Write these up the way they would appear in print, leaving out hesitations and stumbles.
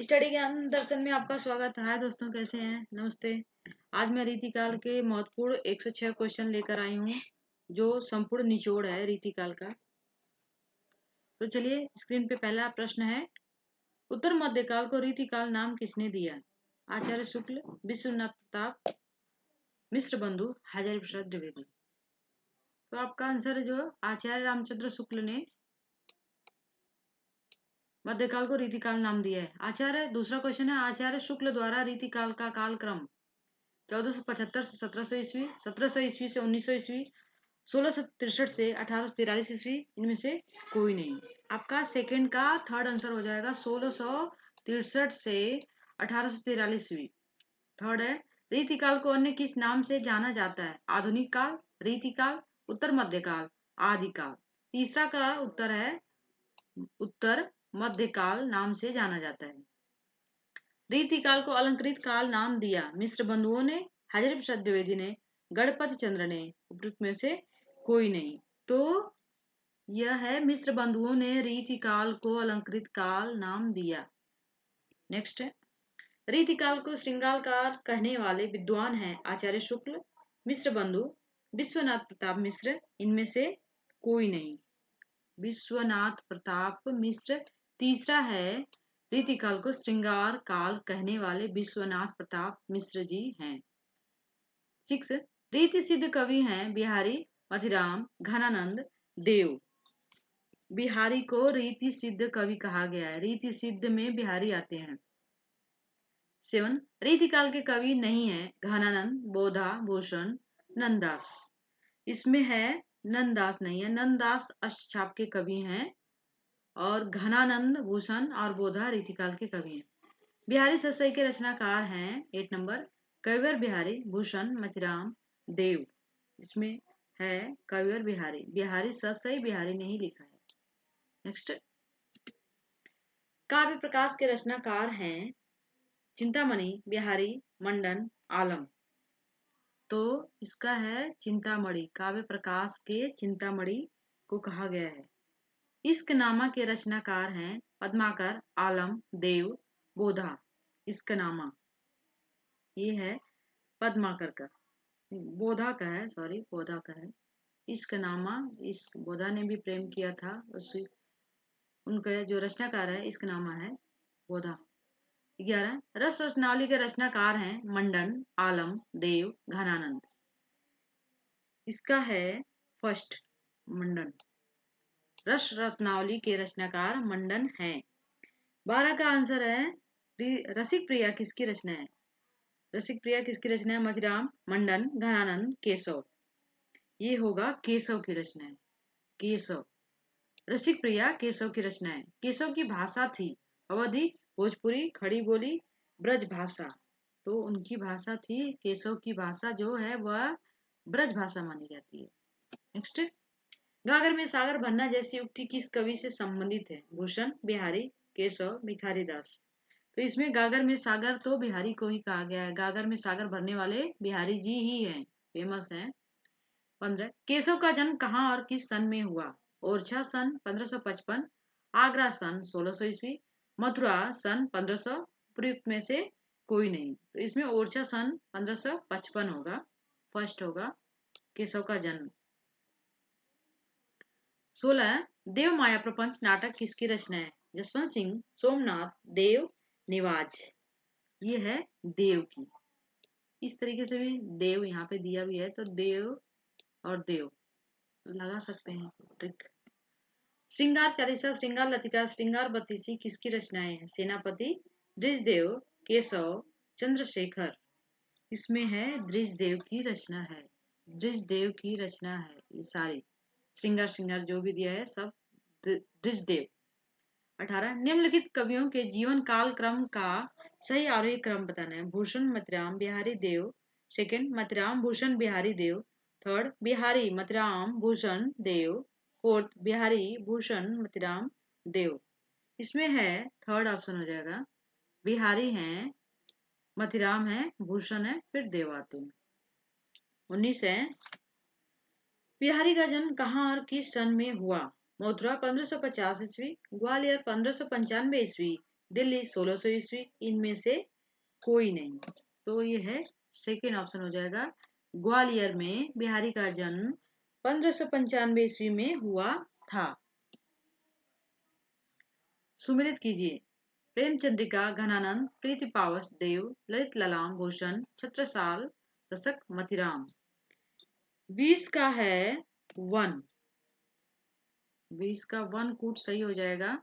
Study ज्ञान दर्शन में आपका स्वागत है। दोस्तों, कैसे हैं? नमस्ते। आज मैं रीतिकाल के महत्वपूर्ण 106 क्वेश्चन लेकर आई हूँ, जो संपूर्ण निचोड़ है रीतिकाल का। तो चलिए, स्क्रीन पे पहला प्रश्न है, उत्तर मध्यकाल को रीतिकाल नाम किसने दिया? आचार्य शुक्ल, विश्वनाथ प्रताप, मिश्र बंधु, हजारी प्रसाद द्विवेदी। तो आपका आंसर है जो आचार्य रामचंद्र शुक्ल ने मध्यकाल को रीतिकाल नाम दिया है। आचार्य, दूसरा क्वेश्चन है, आचार्य शुक्ल द्वारा रीतिकाल का कालक्रम 1475 से 1700 ईस्वी, 1700 ईस्वी से 1900 ईस्वी, 1663 से 1843 ईस्वी, इनमें से कोई नहीं। आपका सेकंड का थर्ड आंसर हो जाएगा 1663 से 1843 ईस्वी। थर्ड है, रीतिकाल को अन्य किस नाम से जाना जाता है? आधुनिक काल, रीतिकाल, उत्तर मध्यकाल, आदिकाल। तीसरा का उत्तर है उत्तर मध्यकाल नाम से जाना जाता है। रीतिकाल को अलंकृत काल नाम दिया मिश्र बंधुओं ने, हजारी प्रसाद द्विवेदी ने, गणपति चंद्र ने, उपयुक्त में से कोई नहीं। तो यह है, मिश्र बंधुओं ने रीतिकाल को अलंकृत काल नाम दिया। नेक्स्ट है, रीतिकाल को श्रृंगार काल कहने वाले विद्वान हैं आचार्य शुक्ल, मिश्र बंधु, विश्वनाथ प्रताप मिश्र, इनमें से कोई नहीं। विश्वनाथ प्रताप मिश्र तीसरा है, रीतिकाल को श्रृंगार काल कहने वाले विश्वनाथ प्रताप मिश्र जी हैं। 6, रीति सिद्ध कवि हैं बिहारी, मथिराम, घनानंद, देव। बिहारी को रीति सिद्ध कवि कहा गया है, रीति सिद्ध में बिहारी आते हैं। 7, रीतिकाल के कवि नहीं है घनानंद, बोधा, भूषण, नंददास। इसमें है नंददास नहीं है, नंददास अष्टछाप के कवि हैं और घनानंद, भूषण और बोधा रीतिकाल के कवि हैं। बिहारी सतसई के रचनाकार हैं 8 नंबर, कविवर बिहारी, भूषण, मथिराम, देव। इसमें है कविवर बिहारी, बिहारी सतसई बिहारी ने ही लिखा है। नेक्स्ट, काव्य प्रकाश के रचनाकार हैं चिंतामणि, बिहारी, मंडन, आलम। तो इसका है चिंतामणि, काव्य प्रकाश के चिंतामणि को कहा गया है। इश्कनामा के रचनाकार हैं पद्माकर, आलम, देव, बोधा। इश्कनामा ये है पद्माकर का, बोधा का है, सॉरी बोधा का है। इश्कनामा, इस बोधा ने भी प्रेम किया था, उसी उनका जो रचनाकार है इश्कनामा है बोधा। 11, रस रत्नावली के रचनाकार हैं मंडन, आलम, देव, घनानंद। इसका है फर्स्ट मंडन, रस रत्नावली के रचनाकार मंडन हैं। 12 का आंसर है रसिक प्रिया किसकी रचना है? रसिक प्रिया किसकी रचना है? मधिराम, मंडन, घनानंद, केशव। ये होगा केशव की रचना है, केशव। रसिक प्रिया केशव की रचना है। केशव की भाषा थी अवधी, भोजपुरी, खड़ी बोली, ब्रज भाषा। तो उनकी भाषा थी, केशव की भाषा जो है वह ब्रज भाषा मानी जाती है। नेक्स्ट, गागर में सागर भरना जैसी उक्ति किस कवि से संबंधित है? भूषण, बिहारी, केशव, भिखारी दास। तो इसमें गागर में सागर तो बिहारी को ही कहा गया है, गागर में सागर भरने वाले बिहारी जी ही हैं, फेमस हैं। 15, केशव का जन्म कहाँ और किस सन में हुआ? ओरछा सन 1555, आगरा सन 1600 ईस्वी, मथुरा सन 1500, प्रयुक्त में से कोई नहीं। तो इसमें ओरछा सन 1555 होगा, फर्स्ट होगा केशव का जन्म। 16, देव माया प्रपंच नाटक किसकी रचना है? जसवंत सिंह, सोमनाथ, देव, निवाज। ये है देव की। इस तरीके से भी देव यहाँ पे दिया भी है, तो देव और देव लगा सकते हैं ट्रिक। श्रृंगार चालीसा, श्रृंगार लतिका, श्रृंगार बत्तीसी किसकी रचनाएं हैं? सेनापति, दृषदेव, केशव, चंद्रशेखर। इसमें है दृषदेव की रचना है, दृषदेव की रचना है ये सारी। श्रृंगार श्रृंगार जो भी दिया है सब दृषदेव। 18, निम्नलिखित कवियों के जीवन काल क्रम का सही आरोही क्रम बताना है। भूषण, मथिराम, बिहारी, देव। सेकंड, मथिराम, भूषण, बिहारी, देव। थर्ड, बिहारी, मथिराम, भूषण, देव। फोर्थ, बिहारी, भूषण, मथिराम, देव। इसमें है थर्ड ऑप्शन हो जाएगा, बिहारी है, मथिराम है, भूषण है, फिर देव आते हैं। 19 है, बिहारी का जन्म कहाँ और किस सन में हुआ? मथुरा 1550 ईस्वी, ग्वालियर 1595 ईस्वी, दिल्ली 1600 ईस्वी, इनमें से कोई नहीं। तो ये है सेकेंड ऑप्शन हो जाएगा। ग्वालियर में बिहारी का जन्म 1595 ईस्वी में हुआ था। सुमिलित कीजिए। प्रेमचंद्रिका, घनानंद, प्रीति पावस, देव, ललित ललाम, भूषण, छत्रसाल, दशक, मतीराम। 20 का है 1, 20 का 1 कूट सही हो जाएगा।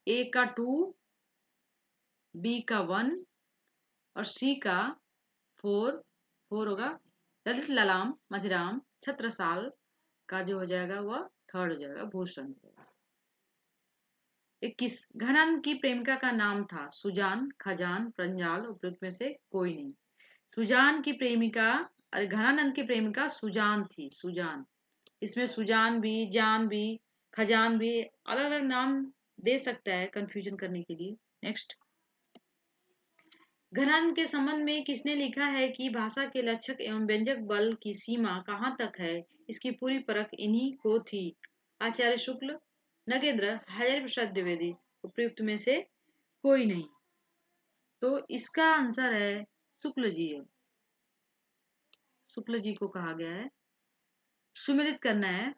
ए का 2, बी का 1 और सी का 4, 4 होगा। ललित ललाम, मतीराम, छत्रसाल का जो हो जाएगा वह थर्ड हो जाएगा, भूषण। 21, घनानंद की प्रेमिका का नाम था सुजान, खजान, प्रंजाल, उपयुक्त में से कोई नहीं। सुजान की प्रेमिका, अरे घनानंद की प्रेमिका सुजान थी, सुजान। इसमें सुजान भी, जान भी, खजान भी अलग अलग नाम दे सकता है कंफ्यूजन करने के लिए। नेक्स्ट, घनानंद के संबंध में किसने लिखा है कि भाषा के लक्षक एवं व्यंजक बल की सीमा कहाँ तक है, इसकी पूरी परख इन्हीं को थी। आचार्य शुक्ल, नगेंद्र, हजारी प्रसाद द्विवेदी, उपयुक्त में से कोई नहीं। तो इसका आंसर है शुक्ल जी है, शुक्ल जी को कहा गया है। सुमिलित करना है।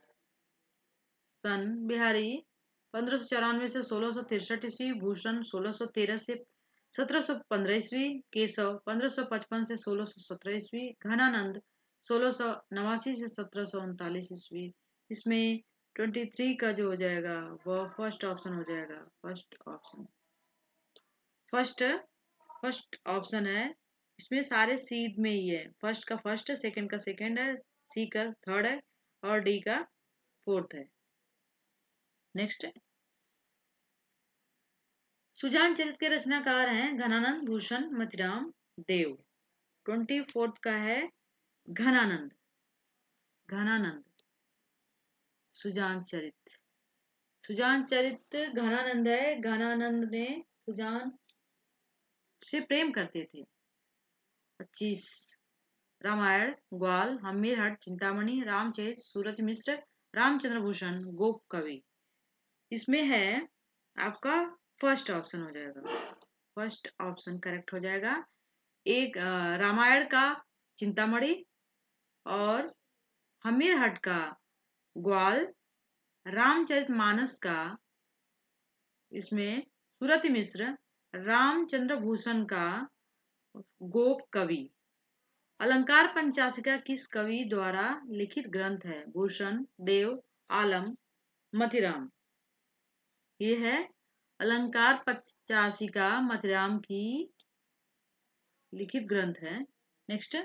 सन बिहारी 1594 से 1663 ईस्वी, भूषण 1613 से 1715 ईस्वी, केशव 1555 से 1617 ईस्वी, घनानंद 1689 से 1739 ईस्वी। इसमें 23 का जो हो जाएगा वह फर्स्ट ऑप्शन हो जाएगा। फर्स्ट ऑप्शन, फर्स्ट ऑप्शन है। इसमें सारे सी में ही है। फर्स्ट का फर्स्ट है, सेकंड का सेकंड है, सी का थर्ड है और डी का फोर्थ है। नेक्स्ट, सुजान चरित्र के रचनाकार हैं घनानंद, भूषण, मतीराम, देव। 24 का है घनानंद, घनानंद सुजान चरित्र, सुजान चरित्र घनानंद है। घनानंद ने सुजान से प्रेम करते थे। 25, रामायण, ग्वाल, हमीरहट, चिंतामणि, रामचरित, सूरत मिश्र, रामचंद्र भूषण, गोप कवि। इसमें है आपका फर्स्ट ऑप्शन हो जाएगा। फर्स्ट ऑप्शन करेक्ट हो जाएगा। एक रामायण का चिंतामणि और हमीरहट का ग्वाल, रामचरितमानस का इसमें सूरत मिश्र, रामचंद्र भूषण का गोप कवि। अलंकार पंचाशिका किस कवि द्वारा लिखित ग्रंथ है? भूषण, देव, आलम, मतीराम। ये है अलंकार पंचाशिका, मतीराम की लिखित ग्रंथ है। नेक्स्ट,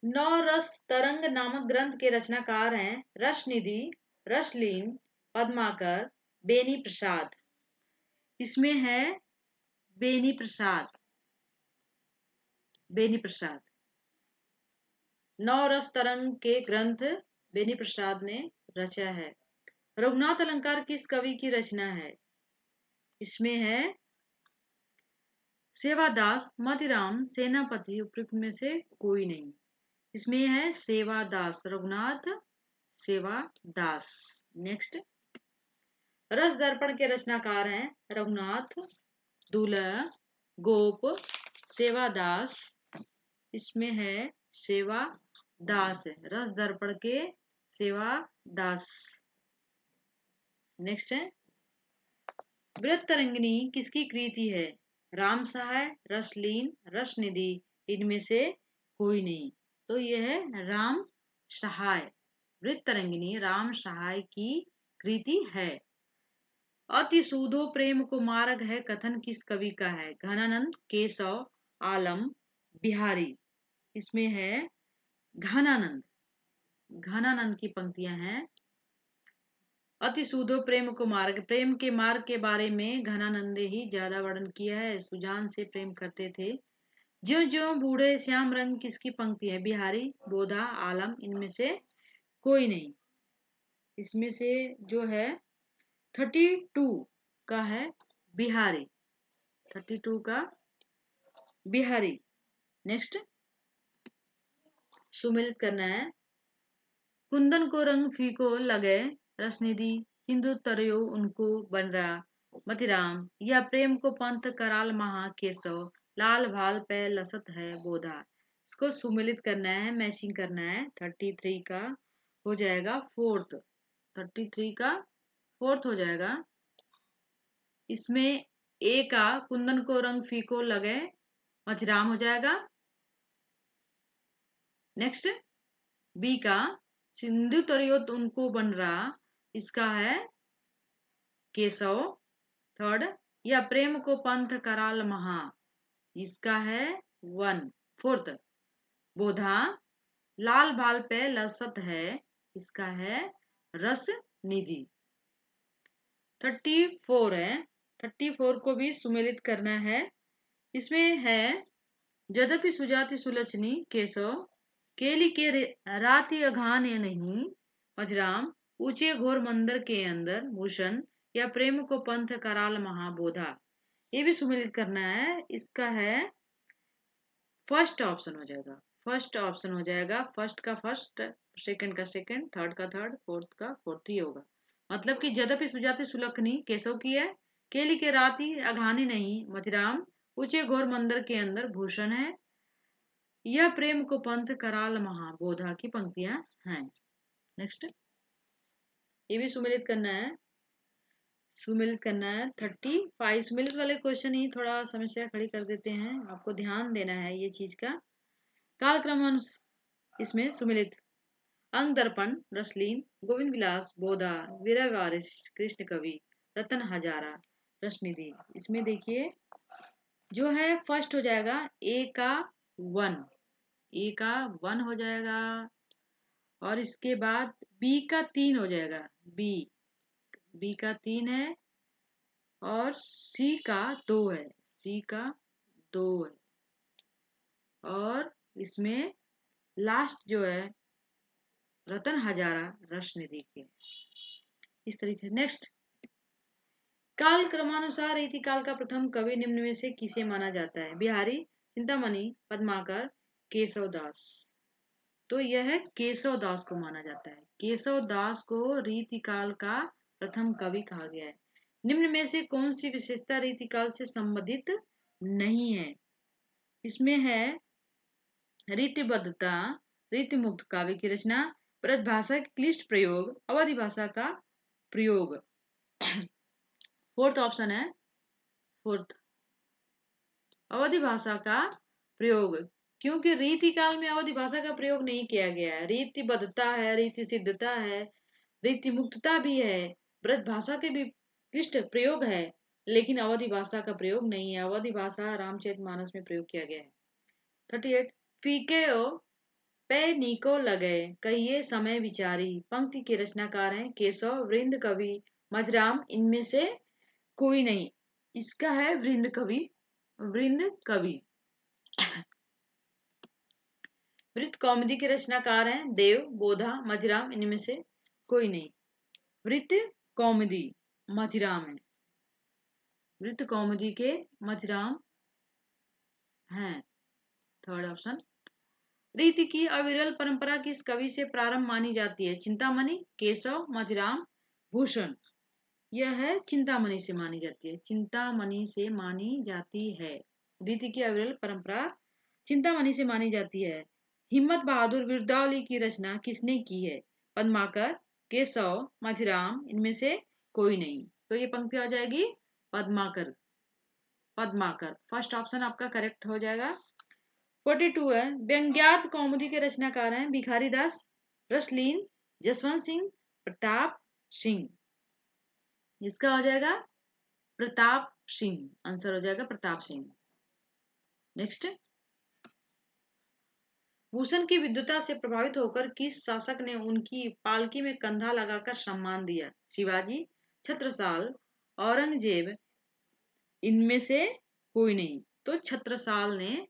नौ रस तरंग नामक ग्रंथ के रचनाकार हैं रसनिधि, रसलीन, पद्माकर, बेनी प्रसाद। इसमें है बेनी प्रसाद, बेनी प्रसाद। नौ रस तरंग के ग्रंथ बेनी प्रसाद ने रचा है। रघुनाथ अलंकार किस कवि की रचना है? इसमें है सेवादास, मतीराम, सेनापति, उपयुक्त में से कोई नहीं। इसमें है सेवादास, रघुनाथ सेवादास। नेक्स्ट, रस दर्पण के रचनाकार हैं रघुनाथ, दूल्हा, गोप, सेवादास। इसमें है सेवादास, रस दर्पण के सेवादास। नेक्स्ट है, वृत्तरंगिनी किसकी कृति है? राम सहाय, रसलीन, रसनिधि, इनमें से कोई नहीं। तो यह है राम सहाय। वृत्तरंगिनी राम सहाय की कृति है। अति सूदो प्रेम को मार्ग है कथन किस कवि का है? घनानंद, केशव, आलम, बिहारी। इसमें है घनानंद, घनानंद की पंक्तियां हैं। अति सूदो प्रेम को मार्ग, प्रेम के मार्ग के बारे में घनानंद ही ज्यादा वर्णन किया है। सुजान से प्रेम करते थे। ज्यो ज्यो बूढ़े श्याम रंग किसकी पंक्ति है? बिहारी, बोधा, आलम, इनमें से कोई नहीं। इसमें से जो है 32 का है बिहारी, 32 का बिहारी। नेक्स्ट, सुमिलित करना है। कुंदन को रंग फीको लगे, रसनिधि सिंधु तरयो उनको बन रहा, मतिराम या प्रेम को पंथ कराल महा केशव लाल भाल पे लसत है बोधा। इसको सुमिलित करना है, मैचिंग करना है। 33 का हो जाएगा फोर्थ। 33 का फोर्थ हो जाएगा। इसमें ए का कुंदन को रंग फीको लगे मथिराम हो जाएगा। नेक्स्ट बी का सिंधु तरियोत उनको बन रहा, इसका है केशव। थर्ड या प्रेम को पंथ कराल महा, इसका है 1। फोर्थ बोधा लाल बाल पे लसत है, इसका है रस निधि। 34 है। 34 को भी सुमेलित करना है। इसमें है यद्यपि सुजाति सुलचनी केशव केली के राति अघान या नहीं मधुराम ऊंचे घोर मंदिर के अंदर भूषण या प्रेम को पंथ कराल महाबोधा। ये भी सुमेलित करना है। इसका है फर्स्ट ऑप्शन हो जाएगा। फर्स्ट ऑप्शन हो जाएगा। फर्स्ट का फर्स्ट, सेकंड का सेकंड, थर्ड का थर्ड, फोर्थ का फोर्थ ही होगा। मतलब कि यद्यपि सुजाति सुलखनी केशव की है, केली के राती अघानी नहीं मथिराम ऊंचे घोर मंदिर के अंदर भूषण है, यह प्रेम को पंथ कराल महाबोधा की पंक्तियां हैं। नेक्स्ट ये भी सुमेलित करना है। सुमेलित करना है 35। सुमेलित वाले क्वेश्चन ही थोड़ा समस्या खड़ी कर देते हैं, आपको ध्यान देना है ये चीज का। कालक्रम इसमें सुमेलित अंग दर्पण रसलीन गोविंद विलास बोधा वीरा वारिस कृष्ण कवि रतन हजारा रसनिधि। इसमें देखिए जो है फर्स्ट हो जाएगा ए का 1। ए का 1 हो जाएगा और इसके बाद बी का 3 हो जाएगा। बी का 3 है और सी का 2 है। सी का 2 है और इसमें लास्ट जो है रतन हजारा रसनिधि के। इस तरीके से नेक्स्ट काल क्रमानुसार रीतिकाल का प्रथम कवि निम्न में से किसे माना जाता है? बिहारी, चिंतामणि, पद्माकर, केशवदास। तो यह केशव दास को माना जाता है। केशव दास को रीतिकाल का प्रथम कवि कहा गया है। निम्न में से कौन सी विशेषता रीतिकाल से संबंधित नहीं है? इसमें है रीतिबद्धता, रीतिमुक्त काव्य की रचना, ब्रज भाषा के क्लिष्ट प्रयोग, अवधि भाषा का प्रयोग। फोर्थ ऑप्शन है। फोर्थ अवधि भाषा का प्रयोग, क्योंकि रीति काल में अवधि भाषा का प्रयोग नहीं किया गया है। रीतिबद्धता है, रीति सिद्धता है, रीति मुक्तता भी है, ब्रज भाषा के भी क्लिष्ट प्रयोग है, लेकिन अवधि भाषा का प्रयोग नहीं है। अवधि भाषा रामचरितमानस में प्रयोग किया गया है। 38 फीके पे नीको लगे कहिए समय विचारी, पंक्ति के रचनाकार हैं केशव, वृंद कवि, मजराम, इनमें से कोई नहीं। इसका है वृंद कवि। वृंद कवि। वृत्त कौमुदी के रचनाकार हैं देव, बोधा, मधिराम, इनमें से कोई नहीं। वृत्त कौमुदी मधिराम है। वृत्त कौमुदी के मधिराम हैं। Third option. रीति की अविरल परंपरा किस कवि से प्रारंभ मानी जाती है? चिंतामणि, केशव, मधिराम, भूषण। यह है चिंतामणि से मानी जाती है। चिंतामणि से मानी जाती है। रीति की अविरल परंपरा चिंतामणि से मानी जाती है। हिम्मत बहादुर वीरदावली की रचना किसने की है? पद्माकर, केशव, मधिराम, इनमें से कोई नहीं। तो ये पंक्ति आ जाएगी पद्माकर। पद्माकर फर्स्ट ऑप्शन आपका करेक्ट हो जाएगा। 42 है व्यंग्यार्थ कौमुदी के रचनाकार हैं भिखारी दास, रसलीन, जसवंत सिंह, प्रताप सिंह। इसका हो जाएगा प्रताप सिंह। आंसर हो जाएगा प्रताप सिंह। नेक्स्ट भूषण की विद्वता से प्रभावित होकर किस शासक ने उनकी पालकी में कंधा लगाकर सम्मान दिया? शिवाजी, छत्रसाल, औरंगजेब, इनमें से कोई नहीं। तो छत्रसाल ने,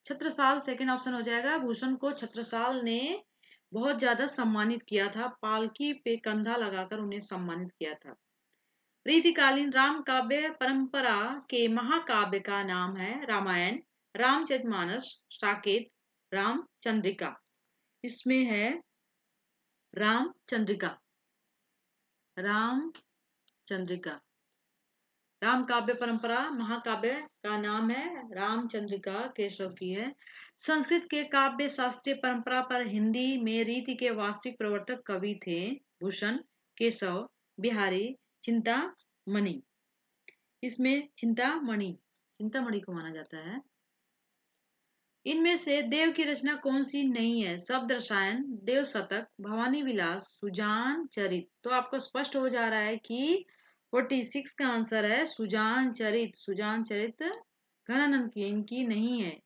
छत्रसाल सेकंड ऑप्शन हो जाएगा। भूषण को छत्रसाल ने बहुत ज्यादा सम्मानित किया था, पालकी पे कंधा लगाकर उन्हें सम्मानित किया था। रीतिकालीन राम काव्य परंपरा के महाकाव्य का नाम है रामायण, रामचरितमानस, साकेत, रामचंद्रिका। इसमें है रामचंद्रिका। रामचंद्रिका चंद्रिका। राम काव्य परंपरा महाकाव्य का नाम है, रामचंद्रिका केशव की है। संस्कृत के काव्य शास्त्रीय परंपरा पर हिंदी में रीति के वास्तविक प्रवर्तक कवि थे भूषण, केशव, बिहारी, चिंतामणि। इसमें चिंतामणि को माना जाता है। इनमें से देव की रचना कौन सी नहीं है? शब्द रसायन, देव शतक, भवानी विलास, सुजान चरित। तो आपको स्पष्ट हो जा रहा है कि 46 का आंसर है सुजान चरित। सुजान चरित घनानंद की इनकी नहीं है।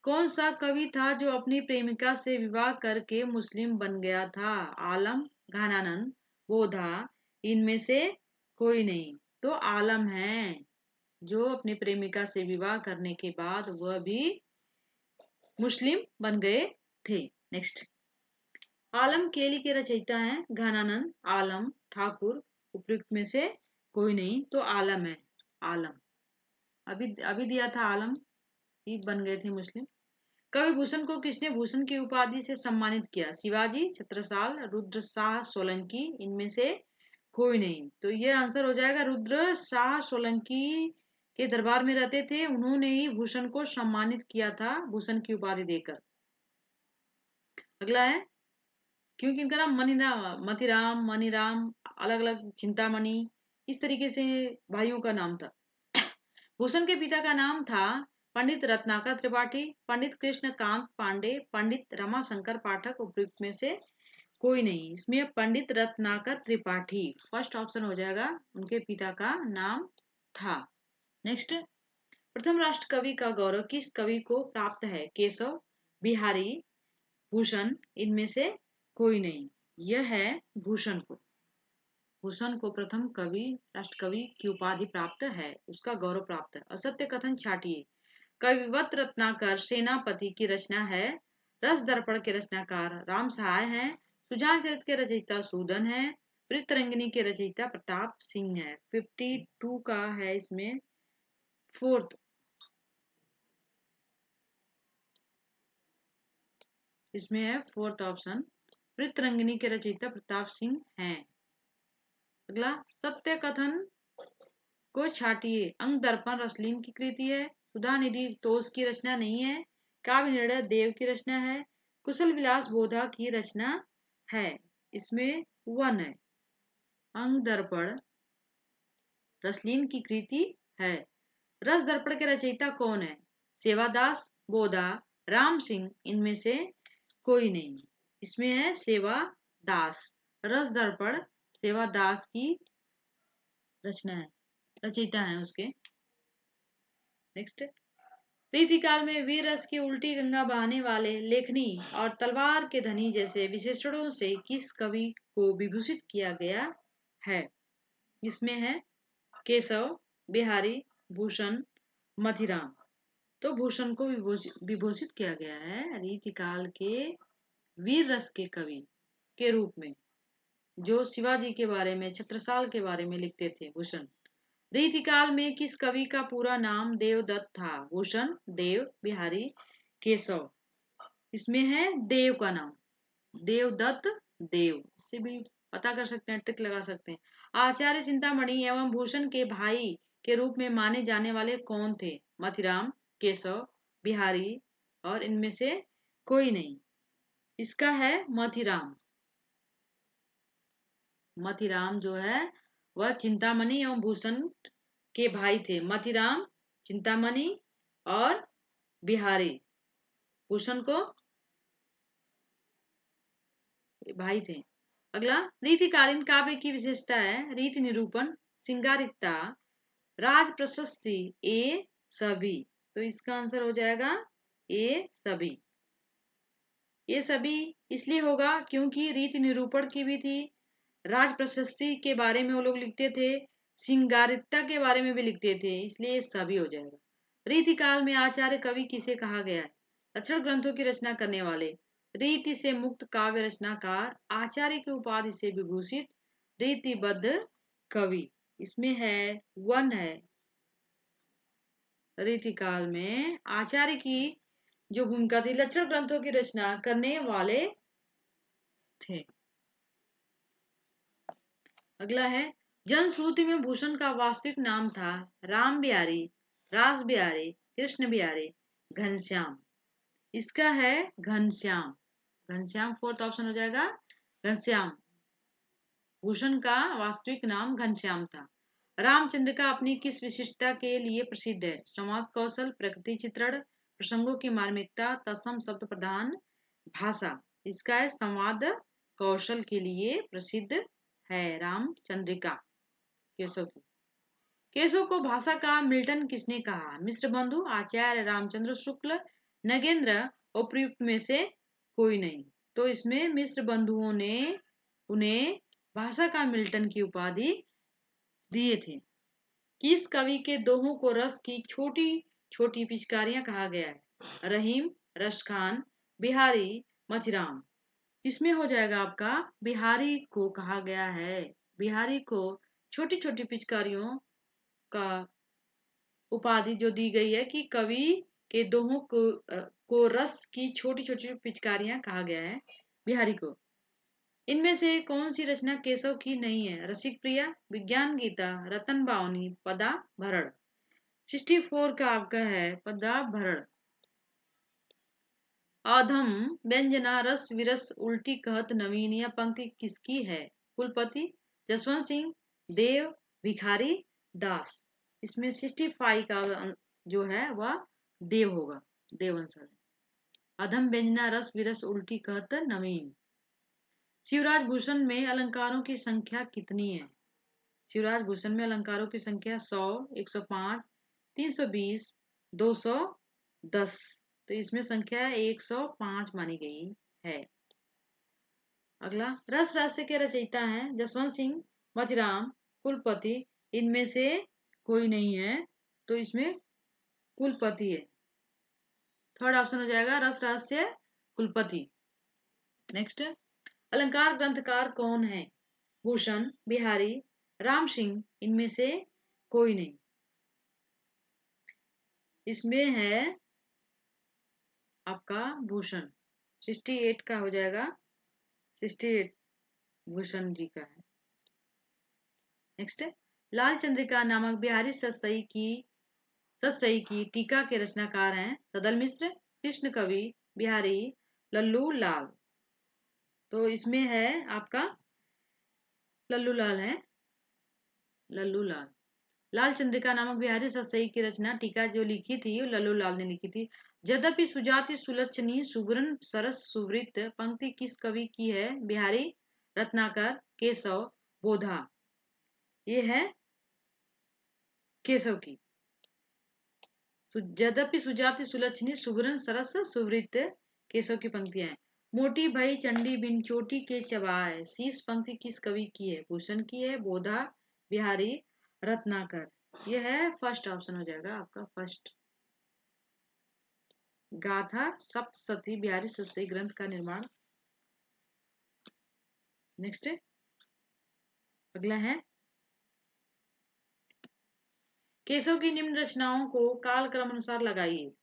कौन सा कवि था जो अपनी प्रेमिका से विवाह करके मुस्लिम बन गया था? आलम, घनानंद, बोधा। इनमें से कोई नहीं। तो आलम है, जो अपनी प्रेमिका से विवाह करने के बाद वह भी मुस्लिम बन गए थे। नेक्स्ट, आलम केली के रचयिता हैं घनानंद, आलम, ठाकुर। उपयुक्त में से कोई नहीं, तो आलम है। आलम अभी अभी दिया था आलम, ही बन गए थे मुस्लिम। कवि भूषण को किसने भूषण की उपाधि से सम्मानित किया? शिवाजी, छत्रसाल, रुद्र शाह सोलंकी। इनमें से कोई नहीं, तो ये आंसर हो जाएगा रुद्र शाह सोलंकी के दरबार में रहते थे, उन्होंने ही भूषण को सम्मानित किया था भूषण की उपाधि देकर। अगला है, क्योंकि इनका नाम मतिराम, मनीराम, अलग अलग, चिंतामणि, इस तरीके से भाइयों का नाम था। भूषण के पिता का नाम था पंडित रत्नाकर त्रिपाठी, पंडित कृष्णकांत पांडे, पंडित रमाशंकर पाठक। उपयुक्त में से कोई नहीं। इसमें पंडित रत्नाकर त्रिपाठी फर्स्ट ऑप्शन हो जाएगा, उनके पिता का नाम था। नेक्स्ट, प्रथम राष्ट्र कवि का गौरव किस कवि को प्राप्त है? केशव, बिहारी, भूषण। इनमें से कोई नहीं। यह है भूषण को। भूषण को प्रथम कवि, राष्ट्र कवि की उपाधि प्राप्त है, उसका गौरव प्राप्त है। असत्य कथन छाटिए। कविवत रत्नाकर सेनापति की रचना है। रस दर्पण के रचनाकार राम सहाय हैं। सुजान चरित के रचयिता सूदन है। वृत्रंगिनी के रचयिता प्रताप सिंह है। 52 का है इसमें फोर्थ। इसमें है फोर्थ ऑप्शन, वृत्रंगिनी के रचयिता प्रताप सिंह हैं। अगला, सत्य कथन को छाटिए। अंग दर्पण रसलीन की कृति है। सुधा निधि तोष की रचना नहीं है। काव्य निर्णय देव की रचना है। कुशल विलास बोधा की रचना है। इसमें 1 है। अंग दर्पण रसलीन की कृति है। रस दर्पण के रचयिता कौन है? सेवादास, बोधा, राम सिंह। इनमें से कोई नहीं। इसमें है सेवादास। रस दर्पण सेवादास की रचना है, रचयिता है उसके। नेक्स्ट, रीतिकाल में वीर रस की उल्टी गंगा बहाने वाले, लेखनी और तलवार के धनी जैसे विशेषणों से किस कवि को विभूषित किया गया है? इसमें है केशव, बिहारी, भूषण, मथिराम। तो भूषण को विभूषित किया गया है रीतिकाल के वीर रस के कवि के रूप में, जो शिवाजी के बारे में, छत्रसाल के बारे में लिखते थे भूषण। रीतिकाल में किस कवि का पूरा नाम देवदत्त था? भूषण, देव, बिहारी, केशव। इसमें है देव का नाम, देवदत्त देव। इससे भी पता कर सकते हैं, ट्रिक लगा सकते हैं। आचार्य चिंतामणि एवं भूषण के भाई के रूप में माने जाने वाले कौन थे? मथिराम, केशव, बिहारी, और इनमें से कोई नहीं। इसका है मथिराम। मथिराम जो है वह चिंतामणि एवं भूषण के भाई थे। मथिराम, चिंतामणि और बिहारी भूषण को भाई थे। अगला, रीतिकालीन काव्य की विशेषता है रीति निरूपण, श्रृंगारिकता, राज प्रशस्ति, ए सभी। तो इसका आंसर हो जाएगा ए सभी। ये सभी इसलिए होगा क्योंकि रीति निरूपण की भी थी, राज प्रशस्ति के बारे में वो लोग लिखते थे, श्रृंगारिकता के बारे में भी लिखते थे, इसलिए सभी हो जाएगा। रीतिकाल में आचार्य कवि किसे कहा गया है? लक्षण ग्रंथों की रचना करने वाले, रीति से मुक्त काव्य रचनाकार, आचार्य की उपाधि से विभूषित, रीतिबद्ध कवि। इसमें है 1 है। रीतिकाल में आचार्य की जो भूमिका थी, लक्षण ग्रंथों की रचना करने वाले थे। अगला है, जनश्रुति में भूषण का वास्तविक नाम था राम बिहारी, रास बिहारी, कृष्ण बिहारी, घनश्याम। इसका है घनश्याम। घनश्याम फोर्थ ऑप्शन हो जाएगा, घनश्याम। भूषण का वास्तविक नाम घनश्याम था। रामचंद्र का अपनी किस विशिष्टता के लिए प्रसिद्ध है? संवाद कौशल, प्रकृति चित्रण, प्रसंगों की मार्मिकता, तत्सम शब्द प्रधान, भाषा। इसका है संवाद कौशल के लिए प्रसिद्ध है रामचंद्रिका केशव की। केशव को भाषा का मिल्टन किसने कहा? मिश्र बंधु, आचार्य रामचंद्र शुक्ल, नगेंद्र, उपयुक्त में से कोई नहीं। तो इसमें मिश्र बंधुओं ने उन्हें भाषा का मिल्टन की उपाधि दिए थे। किस कवि के दोहों को रस की छोटी छोटी पिचकारियां कहा गया है? रहीम, रसखान, बिहारी, मथिराम। इसमें हो जाएगा आपका बिहारी को कहा गया है। बिहारी को छोटी छोटी पिचकारियों का उपाधि जो दी गई है कि कवि के दोहों को रस की छोटी छोटी पिचकारियां कहा गया है बिहारी को। इनमें से कौन सी रचना केशव की नहीं है? रसिक प्रिया, विज्ञान गीता, रतन बावनी, पदा भरण। 64 का आपका है पदा भरण। अधम व्यंजना रस विरस उल्टी कहत नवीन, यह पंक्ति किसकी है? कुलपति, जसवंत सिंह, देव, भिखारी, दास। इसमें 65 का जो है वह देव होगा, देव आंसर है। अधम व्यंजना रस विरस उल्टी कहत नवीन। शिवराज भूषण में अलंकारों की संख्या कितनी है? शिवराज भूषण में अलंकारों की संख्या 100, 105, 320, 210। तो इसमें संख्या 105 मानी गई है। अगला, रस रास्य के रचयिता हैं जसवंत सिंह, मथिराम, कुलपति। इनमें से कोई नहीं है, तो इसमें कुलपति है। थर्ड ऑप्शन हो जाएगा रस रहस्य कुलपति। नेक्स्ट, अलंकार ग्रंथकार कौन है? भूषण, बिहारी, राम सिंह। इनमें से कोई नहीं। इसमें है आपका भूषण। 68 का हो जाएगा, 68 भूषण जी का है। नेक्स्ट, लाल चंद्रिका नामक बिहारी सतसई की टीका के रचनाकार हैं सदल मिश्र, कृष्ण कवि, बिहारी, लल्लू लाल। तो इसमें है आपका लल्लू लाल है, लल्लू लाल। लाल चंद्रिका नामक बिहारी सतसई की रचना टीका जो लिखी थी लल्लू लाल ने लिखी थी। यद्यपि सुजाति सुलक्षणी सुगरण सरस सुवृत पंक्ति किस कवि की है? बिहारी, रत्नाकर, केशव, बोधा। ये है केशव की। यद्यपि सुजाति सुलक्षणी सुगरण सरस सुवृत केशव की पंक्तियां हैं। मोटी भई चंडी बिन चोटी के चबाए शीश पंक्ति किस कवि की है? भूषण की है, बोधा, बिहारी, रत्नाकर। यह है फर्स्ट ऑप्शन हो जाएगा आपका फर्स्ट। गाथा सप्तशती बिहारी सतसई ग्रंथ का निर्माण। नेक्स्ट, अगला है केशव की निम्न रचनाओं को काल क्रम अनुसार लगाइए।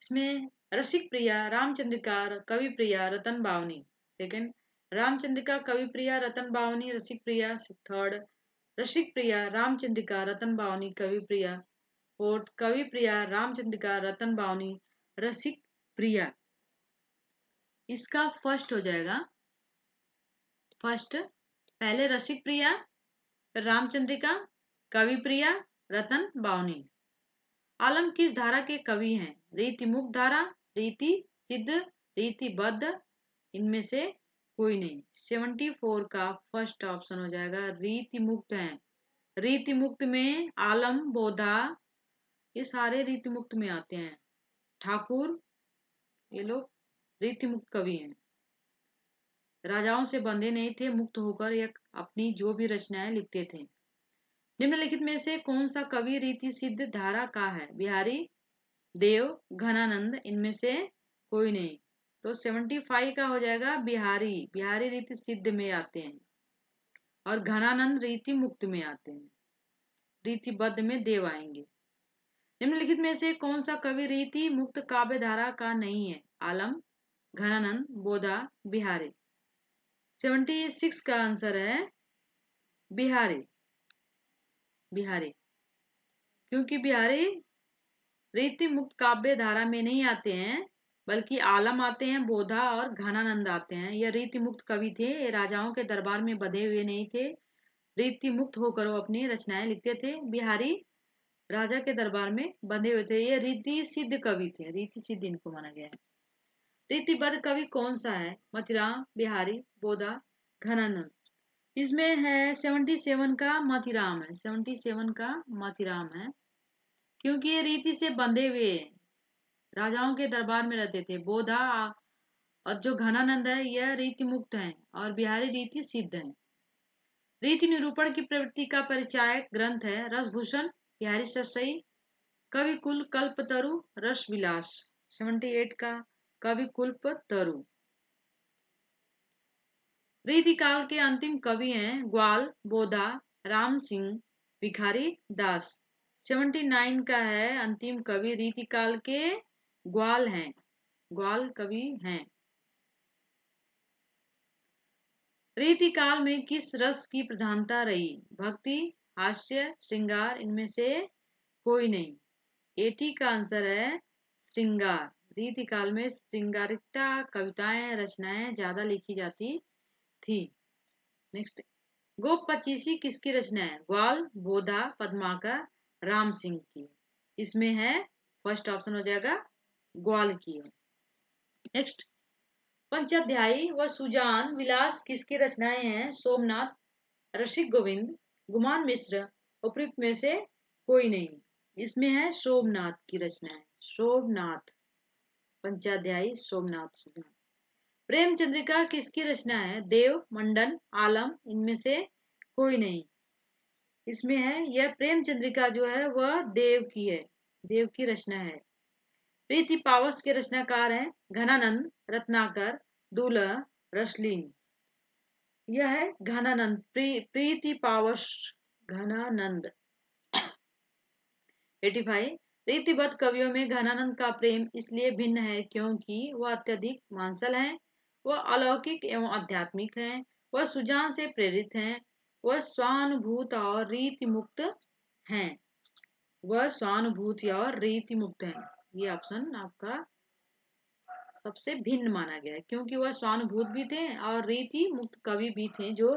इसमें रसिक प्रिया, रामचंद्रिका, कवि प्रिया, रतन बावनी। सेकंड, रामचंद्रिका, कवि प्रिया, रतन बावनी, रसिक प्रिया। थर्ड, रसिक प्रिया, रामचंद्रिका, रतन बावनी, कवि प्रिया। फोर्थ, कवि प्रिया, रामचंद्रिका, रतन बावनी, रसिक प्रिया। इसका फर्स्ट हो जाएगा फर्स्ट। पहले रसिक प्रिया, रामचंद्रिका, कवि प्रिया, रतन बावनी। आलम किस धारा के कवि हैं? रीति मुक्त धारा, रीति सिद्ध, रीतिबद्ध। इनमें से कोई नहीं। 74 का फर्स्ट ऑप्शन हो जाएगा रीति मुक्त है। रीति मुक्त में आलम, बोधा, ये सारे रीति मुक्त में आते हैं। ठाकुर, ये लोग रीति मुक्त कवि हैं। राजाओं से बंधे नहीं थे, मुक्त होकर एक अपनी जो भी रचनाएं लिखते थे। निम्नलिखित में से कौन सा कवि रीति सिद्ध धारा का है? बिहारी, देव, घनानंद। इनमें से कोई नहीं। तो 75 का हो जाएगा बिहारी। बिहारी रीति सिद्ध में आते हैं और घनानंद रीति मुक्त में आते हैं। रीतिबद्ध में देव आएंगे। निम्नलिखित में से कौन सा कवि रीति मुक्त काव्य धारा का नहीं है? आलम, घनानंद, बोधा, बिहारी। 76 का आंसर है बिहारी। बिहारी, क्योंकि बिहारी रीति मुक्त काव्य धारा में नहीं आते हैं, बल्कि आलम आते हैं, बोधा और घनानंद आते हैं। यह रीति मुक्त कवि थे, ये राजाओं के दरबार में बंधे हुए नहीं थे, रीति मुक्त होकर वो अपनी रचनाएं लिखते थे। बिहारी राजा के दरबार में बंधे हुए थे, ये रीति सिद्ध कवि थे, रीति सिद्ध इनको माना गया है। रीतिबद्ध कवि कौन सा है? मथिराम, बिहारी, बोधा, घनानंद। इसमें है 77 का मथिराम है, 77 का मथिराम है, क्योंकि ये रीति से बंधे हुए राजाओं के दरबार में रहते थे। बोधा और जो घनानंद है यह रीति मुक्त है और बिहारी रीति सिद्ध है। रीति निरूपण की प्रवृत्ति का परिचायक ग्रंथ है रसभूषण, बिहारी सतसई, कवि कुल कल्पतरु, रस विलास। 78 का कवि कल्पतरु। रीति काल के अंतिम कवि हैं ग्वाल, बोधा, राम सिंह, भिखारी दास। 79 का है अंतिम कवि रीति काल के ग्वाल हैं, ग्वाल कवि हैं। रीति काल में किस रस की प्रधानता रही? भक्ति, हास्य, श्रृंगार, इनमें से कोई नहीं। 80 का आंसर है श्रृंगार। रीति काल में श्रृंगारिकता कविताएं रचनाएं ज्यादा लिखी जाती थी। नेक्स्ट, गोप पचीसी किसकी रचना है? ग्वाल, बोधा, पद्माकर, राम सिंह की। इसमें है फर्स्ट ऑप्शन हो जाएगा ग्वाल की है। नेक्स्ट, पंचाध्यायी व सुजान विलास किसकी रचनाएं हैं? सोमनाथ, रसिक गोविंद, गुमान मिश्र, उपयुक्त में से कोई नहीं। इसमें है सोमनाथ की रचना है, सोमनाथ, पंचाध्यायी सोमनाथ सुजान। प्रेम चंद्रिका किसकी रचना है? देव, मंडन, आलम, इनमें से कोई नहीं। इसमें है यह प्रेम चंद्रिका जो है वह देव की है, देव की रचना है। प्रीति पावस के रचनाकार हैं घनानंद, रत्नाकर, दूल्हा, रसलीन। यह है घनानंद, प्रीति पावस, घनानंद। 85, रीतिबद्ध कवियों में घनानंद का प्रेम इसलिए भिन्न है क्योंकि वह अत्यधिक मांसल हैं, वह अलौकिक एवं आध्यात्मिक हैं, वह सुजान से प्रेरित हैं, वह स्वानुभूत और रीति मुक्त हैं, वह स्वानुभूति और रीति मुक्त हैं। ये ऑप्शन आपका सबसे भिन्न माना गया है, क्योंकि वह स्वानुभूत भी थे और रीति मुक्त कवि भी थे, जो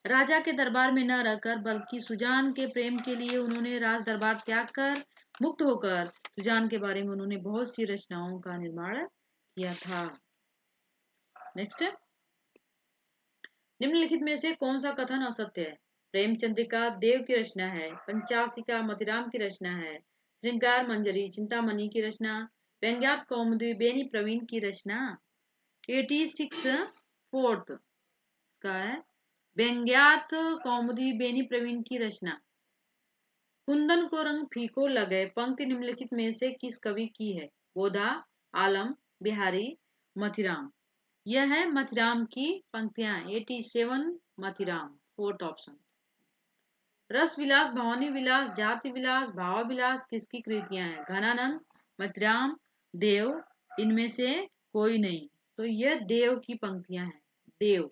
राजा के दरबार में न रहकर बल्कि सुजान के प्रेम के लिए उन्होंने राज दरबार त्याग कर मुक्त होकर सुजान के बारे में उन्होंने बहुत सी रचनाओं का निर्माण किया था। नेक्स्ट, निम्नलिखित में से कौन सा कथन असत्य है? प्रेमचंद्रिका देव की रचना है, पंचाशिका मतिराम की रचना है, श्रृंगार मंजरी चिंतामणि की रचना, व्यंग्यात कौमुदी बेनी प्रवीण की रचना। 86 फोर्थ का है व्यंग्यात कौमुदी बेनी प्रवीण की रचना। कुंदन को रंग फीको लगे पंक्ति निम्नलिखित में से किस कवि की है? बोधा, आलम, बिहारी, मथिराम। यह है मथिराम की पंक्तियां। 87 मथिराम, फोर्थ ऑप्शन। रस विलास, भवानी विलास, जाति विलास, भाव विलास किसकी कृतियां हैं? घनानंद, मथिराम, देव, इनमें से कोई नहीं। तो यह देव की पंक्तियां हैं। देव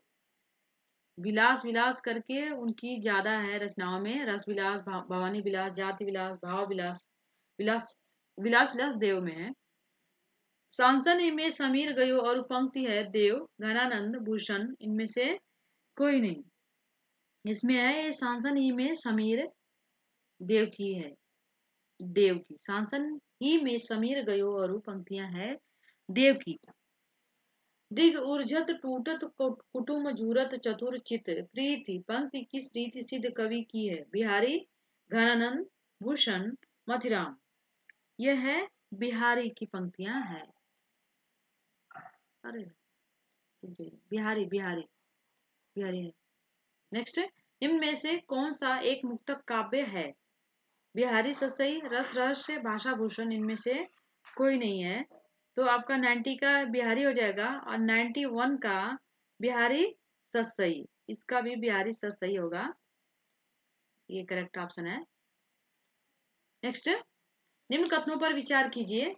विलास विलास करके उनकी ज्यादा है रचनाओं में, रस विलास, भवानी विलास, जाति विलास, भाव विलास, विलास विलास विलास देव में है। सांसन में समीर गयो और पंक्ति है देव, घनानंद, भूषण, इनमें से कोई नहीं। इसमें है ये सांसन ही में समीर देव की है, देव की। सांसन ही में समीर गयो और पंक्तियां है देव की। दिग ऊर्जत टूटत कुटुम जूरत चतुर चित प्रीति पंक्ति किस रीति सिद्ध कवि की है? बिहारी, घनानंद, भूषण, मथिराम। यह है बिहारी की पंक्तियां है। अरे बिहारी बिहारी बिहारी है। नेक्स्ट, इनमें से कौन सा एक मुक्तक काव्य है? बिहारी सतसई, रस रहस्य, भाषा भूषण, इनमें से कोई नहीं है। तो आपका 90 का बिहारी हो जाएगा और 91 का बिहारी सतसई। इसका भी बिहारी सतसई होगा, ये करेक्ट ऑप्शन है। नेक्स्ट, निम्न कथनों पर विचार कीजिए।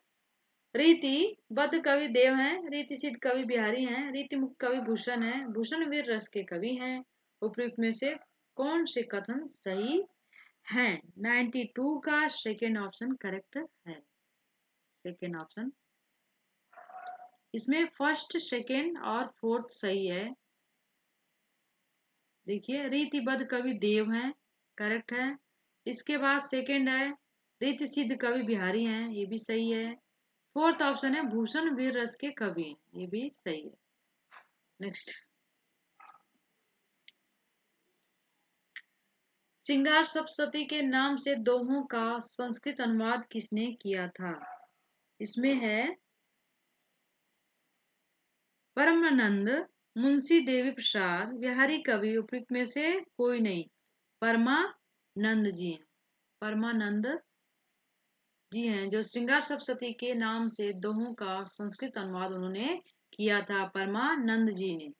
रीति बद्ध कवि देव हैं, रीति सिद्ध कवि बिहारी हैं, रीति मुक्त कवि भूषण है, भूषण वीर रस के कवि हैं। उपयुक्त में से कौन से कथन सही है। 92 का सेकेंड ऑप्शन करेक्ट है। सेकेंड ऑप्शन, इसमें फर्स्ट, सेकेंड और फोर्थ सही है। देखिए, रीतिबद्ध कवि देव हैं, करेक्ट है। इसके बाद सेकेंड है रीति सिद्ध कवि बिहारी हैं, ये भी सही है। फोर्थ ऑप्शन है भूषण वीर रस के कवि हैं, ये भी सही है। नेक्स्ट, श्रृंगार सप्तशती के नाम से दोहों का संस्कृत अनुवाद किसने किया था? इसमें है परमानंद, मुंशी देवी प्रसाद, बिहारी कवि, उपयुक्त में से कोई नहीं। परमानंद जी हैं, परमानंद जी हैं, जो श्रृंगार सप्तशती के नाम से दोहों का संस्कृत अनुवाद उन्होंने किया था, परमानंद जी ने।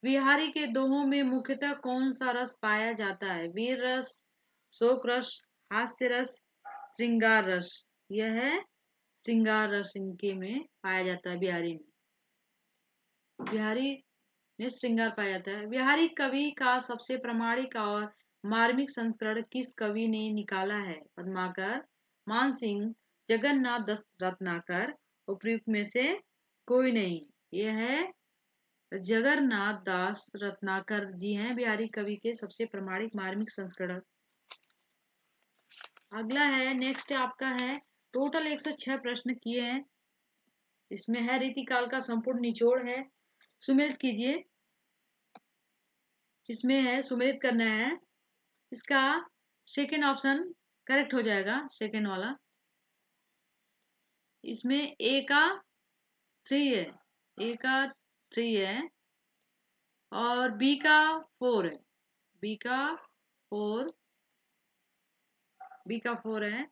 बिहारी के दोहों में मुख्यतः कौन सा रस पाया जाता है? वीर रस, शोक रस, हास्य रस, श्रृंगार रस। यह है श्रृंगार रस, इनके में पाया जाता है बिहारी में। बिहारी में श्रृंगार पाया जाता है। बिहारी कवि का सबसे प्रामाणिक और मार्मिक संस्करण किस कवि ने निकाला है? पद्माकर, मानसिंह, जगन्नाथ दास रत्नाकर, उपयुक्त में से कोई नहीं। यह है जगन्नाथ दास रत्नाकर जी हैं बिहारी कवि के सबसे प्रामाणिक मार्मिक संस्करण। अगला है, नेक्स्ट आपका है, टोटल 106 प्रश्न किए हैं। इसमें है रीतिकाल का संपूर्ण निचोड़ है, सुमेलित कीजिए। इसमें है सुमेलित करना है। इसका सेकेंड ऑप्शन करेक्ट हो जाएगा, सेकेंड वाला। इसमें ए का 3 है, ए का 3 है और बी का 4 है, बी का 4, बी का 4 है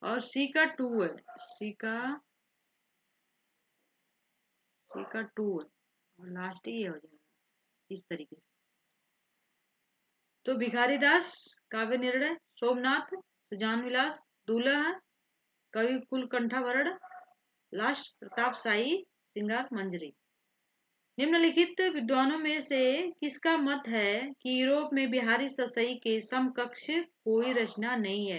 और सी का 2 है, सी का 2 है और लास्ट ये हो जाएगा इस तरीके से। तो भिखारी दास, काव्य निर्णय, सोमनाथ, सुजान विलास, दूल्हा, कवि कुलकंठाभरण, लास्ट प्रताप शाही श्रृंगार मंजरी। निम्नलिखित विद्वानों में से किसका मत है कि यूरोप में बिहारी ससई के समकक्ष कोई रचना नहीं है?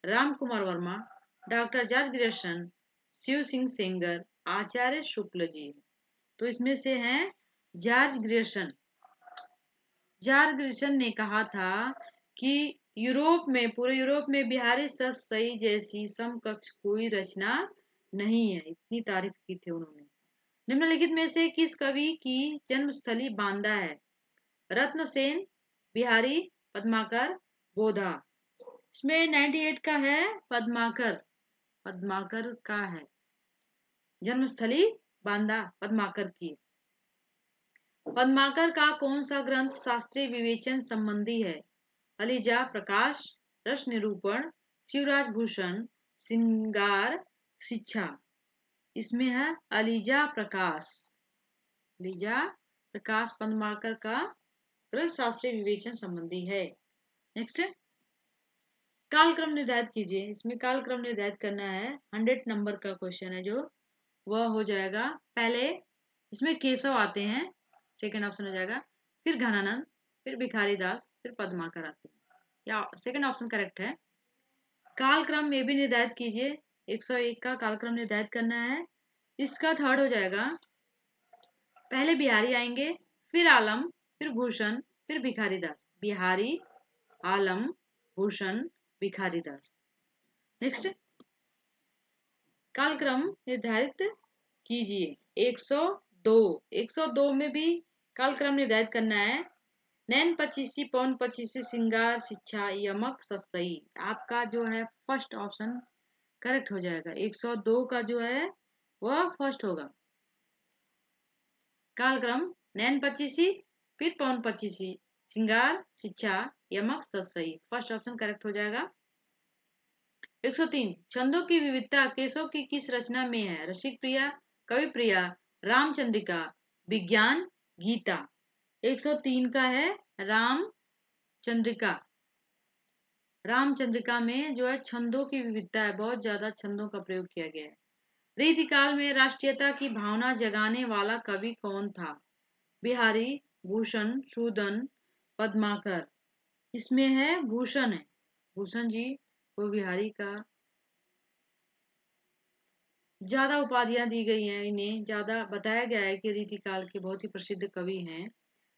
Ram Kumar Verma, doctor George Grierson, Shiv Singh Sengar, Acharya Shukla ji. तो इसमें से हैं जॉर्ज ग्रियर्सन। जॉर्ज ग्रियर्सन ने कहा था कि पूरे यूरोप में बिहारी ससई जैसी समकक्ष कोई रचना नहीं है, इतनी तारीफ की थी उन्होंने। निम्नलिखित में से किस कवि की जन्मस्थली बांदा है? रत्नसेन, बिहारी, पद्माकर, बोधा। इसमें 98 का है पद्माकर, पद्माकर का है जन्मस्थली बांदा, पद्माकर की। पद्माकर का कौन सा ग्रंथ शास्त्रीय विवेचन संबंधी है? अलीजा प्रकाश, रस निरूपण, शिवराज भूषण, श्रृंगार शिक्षा। इसमें है अलीजा प्रकाश, अलीजा प्रकाश पद्माकर का ग्रंथ शास्त्रीय विवेचन संबंधी है। नेक्स्ट, कालक्रम निर्धारित कीजिए। इसमें कालक्रम निर्धारित करना है, 100 नंबर का क्वेश्चन है जो, वह हो जाएगा। पहले इसमें केशव आते हैं, सेकंड ऑप्शन हो जाएगा, फिर घनानंद, फिर भिखारी दास, फिर पद्माकर आते हैं, या सेकंड ऑप्शन करेक्ट है। कालक्रम में भी निर्धारित कीजिए, 101 का कालक्रम निर्धारित करना है। इसका थर्ड हो जाएगा, पहले बिहारी आएंगे, फिर आलम, फिर भूषण, फिर भिखारी दास। बिहारी, आलम, भूषण, भिखारी दास। नेक्स्ट, कालक्रम निर्धारित कीजिए। 102 में भी कालक्रम निर्धारित करना है। नैन पचीसी, पौन पचीसी, श्रृंगार शिक्षा, यमक ससई। आपका जो है फर्स्ट ऑप्शन करेक्ट हो जाएगा, 102 का जो है वह फर्स्ट होगा। कालक्रम नैन पचीसी, फिर पौन पचीसी, श्रृंगार शिक्षा, यमक ससई, फर्स्ट ऑप्शन करेक्ट हो जाएगा। 103, छंदों की विविधता केशव की किस रचना में है? रसिक प्रिया, कवि प्रिया, रामचंद्रिका, विज्ञान गीता। 103 का है रामचंद्रिका। रामचंद्रिका में जो है छंदों की विविधता है, बहुत ज्यादा छंदों का प्रयोग किया गया है। रीतिकाल में राष्ट्रीयता की भावना जगाने वाला कवि कौन था? बिहारी, भूषण, सूदन, पद्माकर। इसमें है भूषण है, भूषण जी को बिहारी का ज्यादा उपाधियां दी गई हैं, इन्हें ज्यादा बताया गया है कि रीतिकाल के बहुत ही प्रसिद्ध कवि हैं।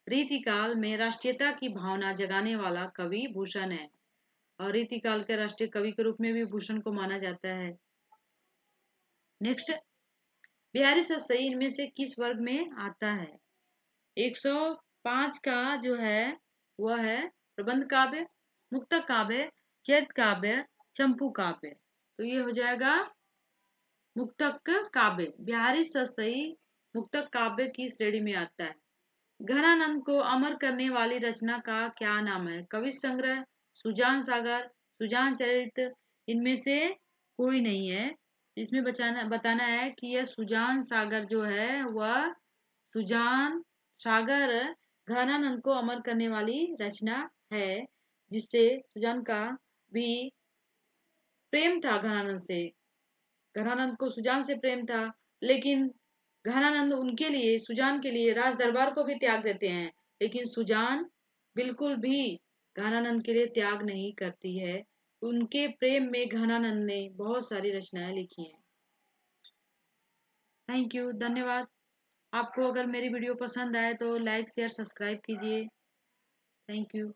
रीतिकाल में राष्ट्रीयता की भावना जगाने वाला कवि भूषण है और रीतिकाल के राष्ट्रीय कवि के रूप में भी भूषण को माना जाता है। नेक्स्ट, बिहारी सतसई इनमें से किस वर्ग में आता है? 105 का जो है वह है प्रबंध काव्य, मुक्तक काव्य, चैत काव्य, चंपू काव्य। तो ये हो जाएगा मुक्तक काव्य। बिहारी सतसई मुक्तक काव्य की श्रेणी में आता है। घनानंद को अमर करने वाली रचना का क्या नाम है? कवि संग्रह, सुजान सागर, सुजान चरित, इनमें से कोई नहीं है। इसमें बताना है कि यह सुजान सागर जो है वह सुजान सागर घनानंद को अमर करने वाली रचना है, जिससे सुजान का भी प्रेम था घनानंद से। घनानंद को सुजान से प्रेम था, लेकिन घनानंद उनके लिए, सुजान के लिए राज दरबार को भी त्याग देते हैं, लेकिन सुजान बिल्कुल भी घनानंद के लिए त्याग नहीं करती है। उनके प्रेम में घनानंद ने बहुत सारी रचनाएं लिखी हैं। थैंक यू, धन्यवाद। आपको अगर मेरी वीडियो पसंद आए तो लाइक शेयर सब्सक्राइब कीजिए। Thank you.